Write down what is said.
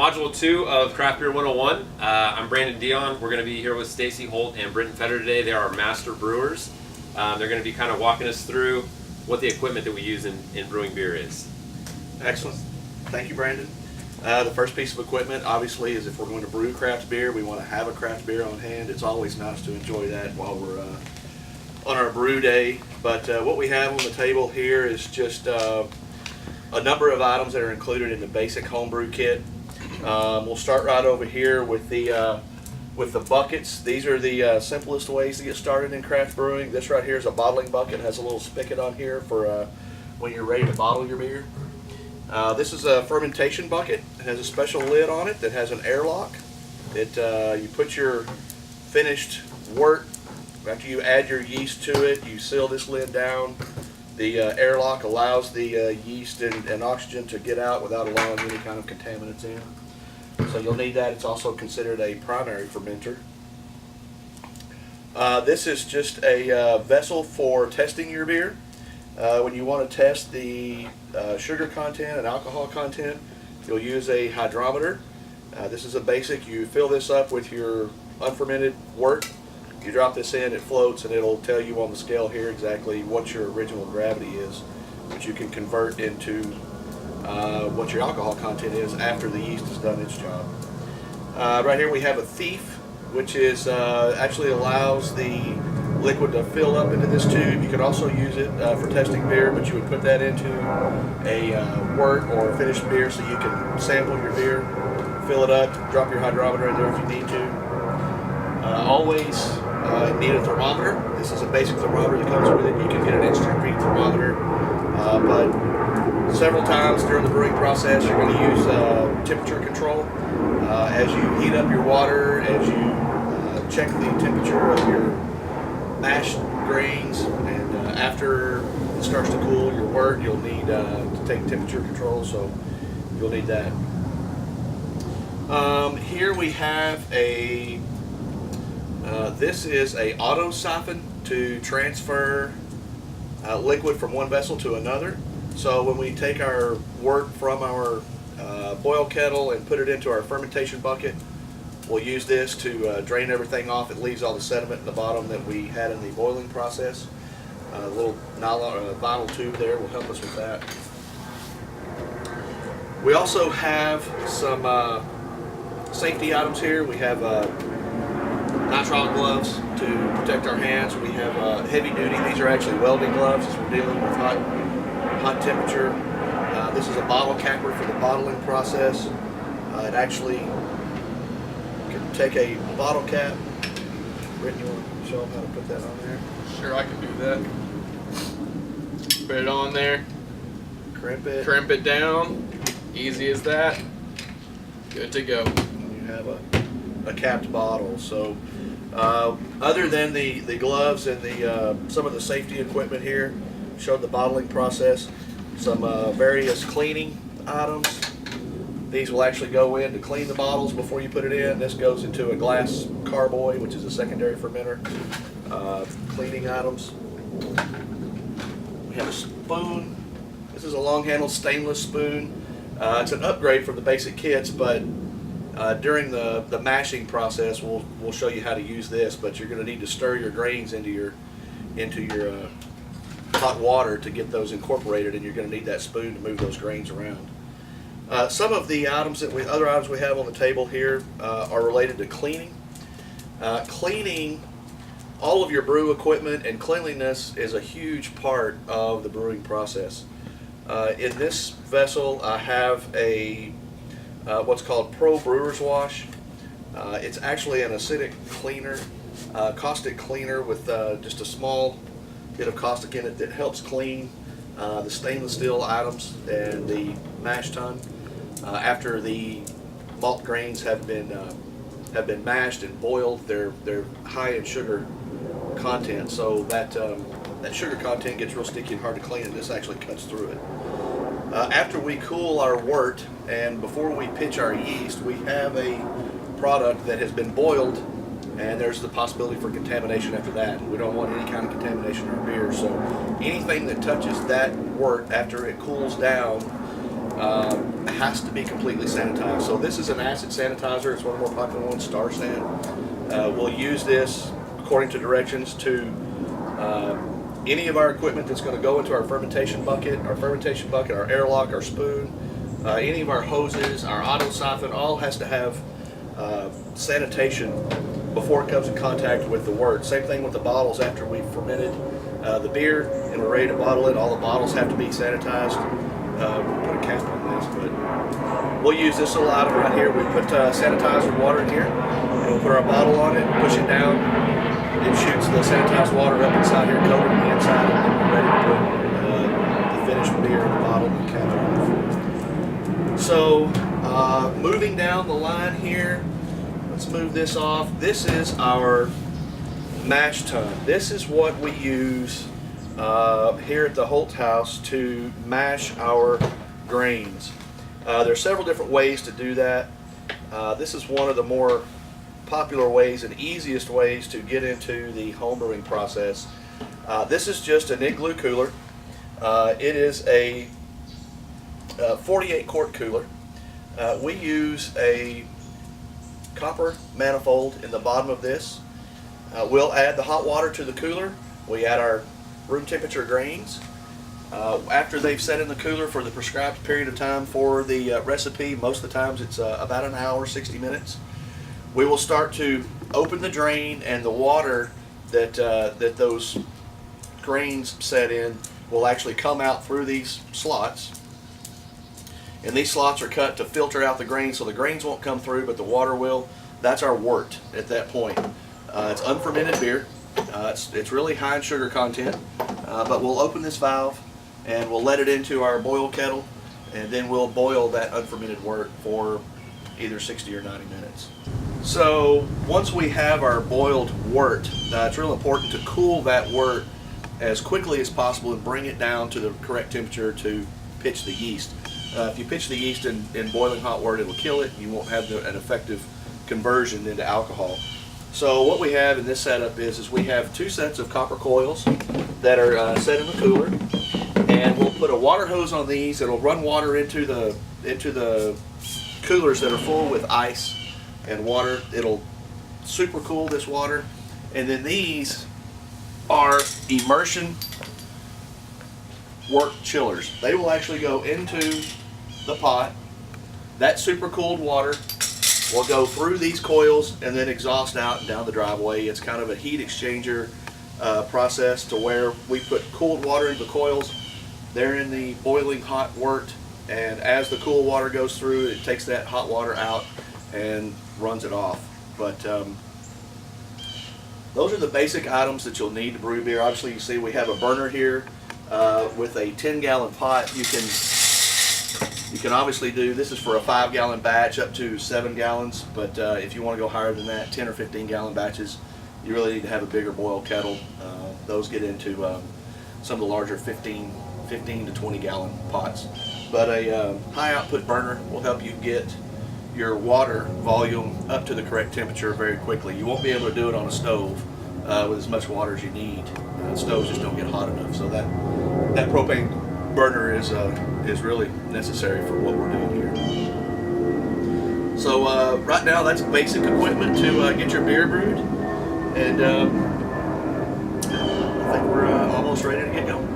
Module 2 of Craft Beer 101. I'm Brandon Dion. We're going to be here with Stacy Holt and Britton Fetter today. They are our master brewers. They're going to be kind of walking us through what the equipment that we use in brewing beer is. Excellent. Thank you, Brandon. The first piece of equipment, obviously, is if we're going to brew craft beer, we want to have a craft beer on hand. It's always nice to enjoy that while we're on our brew day. But what we have on the table here is just a number of items that are included in the basic homebrew kit. We'll start right over here with the buckets. These are the simplest ways to get started in craft brewing. This right here is a bottling bucket. It has a little spigot on here for when you're ready to bottle your beer. This is a fermentation bucket. It has a special lid on it that has an airlock. You put your finished wort, after you add your yeast to it, you seal this lid down. The airlock allows the yeast and oxygen to get out without allowing any kind of contaminants in. So you'll need that. It's also considered a primary fermenter. This is just a vessel for testing your beer. When you want to test the sugar content and alcohol content, you'll use a hydrometer. This is a basic. You fill this up with your unfermented wort. You drop this in, it floats, and it'll tell you on the scale here exactly what your original gravity is, which you can convert into what your alcohol content is after the yeast has done its job. Right here we have a thief, which is actually allows the liquid to fill up into this tube. You can also use it for testing beer, but you would put that into a wort or finished beer so you can sample your beer, fill it up, drop your hydrometer in there if you need to. Always need a thermometer. This is a basic thermometer that comes with it. You can get an instant read thermometer, but several times during the brewing process you're going to use temperature control. As you heat up your water, as you check the temperature of your mashed grains, and after it starts to cool your wort, you'll need to take temperature control, so you'll need that. Here we have this is a auto siphon to transfer liquid from one vessel to another. So when we take our wort from our boil kettle and put it into our fermentation bucket, we'll use this to drain everything off. It leaves all the sediment in the bottom that we had in the boiling process. A little nylon, vinyl tube there will help us with that. We also have some safety items here. We have nitrile gloves to protect our hands. We have heavy duty. These are actually welding gloves as we're dealing with hot temperature. This is a bottle capper for the bottling process. It actually can take a bottle cap. Britton, you want to show them how to put that on there? Sure, I can do that. Put it on there. Crimp it down. Easy as that. Good to go. And you have a capped bottle. So other than the gloves and the some of the safety equipment here, showed the bottling process, some various cleaning items. These will actually go in to clean the bottles before you put it in. This goes into a glass carboy, which is a secondary fermenter. Cleaning items. We have a spoon. This is a long-handled stainless spoon. It's an upgrade from the basic kits, but during the mashing process, we'll show you how to use this. But you're going to need to stir your grains into your hot water to get those incorporated, and you're going to need that spoon to move those grains around. Some of the items other items we have on the table here are related to cleaning. Cleaning all of your brew equipment and cleanliness is a huge part of the brewing process. In this vessel, I have a what's called Pro Brewer's Wash. It's actually an acidic cleaner, caustic cleaner with just a small bit of caustic in it that helps clean the stainless steel items and the mash tun after the malt grains have been mashed and boiled. They're high in sugar content, so that sugar content gets real sticky and hard to clean, and this actually cuts through it. After we cool our wort and before we pitch our yeast, we have a product that has been boiled, and there's the possibility for contamination after that. We don't want any kind of contamination in our beer, so anything that touches that wort after it cools down has to be completely sanitized. So this is an acid sanitizer. It's one of the more popular ones, Star San. We'll use this according to directions to any of our equipment that's going to go into our fermentation bucket, our airlock, our spoon, any of our hoses, our auto siphon, all has to have sanitation before it comes in contact with the wort. Same thing with the bottles after we've fermented the beer and we're ready to bottle it. All the bottles have to be sanitized. We'll put a cap on this, but we'll use this little item right here. We put sanitizer water in here, and we'll put our bottle on it, push it down. It shoots the sanitized water up inside here, coating the inside, and then we're ready to put the finished beer in the bottle and cap it off. So, moving down the line here, let's move this off. This is our mash tun. This is what we use here at the Holt House to mash our grains. There are several different ways to do that. This is one of the more popular ways and easiest ways to get into the homebrewing process. This is just an igloo cooler. It is a 48 quart cooler. We use a copper manifold in the bottom of this. We'll add the hot water to the cooler. We add our room temperature grains. After they've set in the cooler for the prescribed period of time for the recipe, most of the times it's about an hour, 60 minutes, we will start to open the drain, and the water that those grains set in will actually come out through these slots. And these slots are cut to filter out the grains, so the grains won't come through, but the water will. That's our wort at that point. It's unfermented beer. It's really high in sugar content, but we'll open this valve and we'll let it into our boil kettle, and then we'll boil that unfermented wort for either 60 or 90 minutes. So once we have our boiled wort, it's real important to cool that wort as quickly as possible and bring it down to the correct temperature to pitch the yeast. If you pitch the yeast in boiling hot wort, it'll kill it. You won't have an effective conversion into alcohol. So what we have in this setup is we have two sets of copper coils that are set in the cooler, and we'll put a water hose on these. It'll run water into the coolers that are full with ice and water. It'll super cool this water, and then these are immersion wort chillers. They will actually go into the pot. That super cooled water will go through these coils and then exhaust out and down the driveway. It's kind of a heat exchanger process to where we put cooled water into the coils. They're in the boiling hot wort, and as the cool water goes through, it takes that hot water out and runs it off. But those are the basic items that you'll need to brew beer. Obviously, you see we have a burner here with a 10-gallon pot. You can obviously do, this is for a 5-gallon batch up to 7 gallons, but if you want to go higher than that, 10 or 15-gallon batches, you really need to have a bigger boil kettle. Those get into some of the larger 15 to 20-gallon pots. But a high output burner will help you get your water volume up to the correct temperature very quickly. You won't be able to do it on a stove with as much water as you need. Stoves just don't get hot enough, so that propane burner is really necessary for what we're doing here. So right now, that's basic equipment to get your beer brewed, and I think we're almost ready to get going.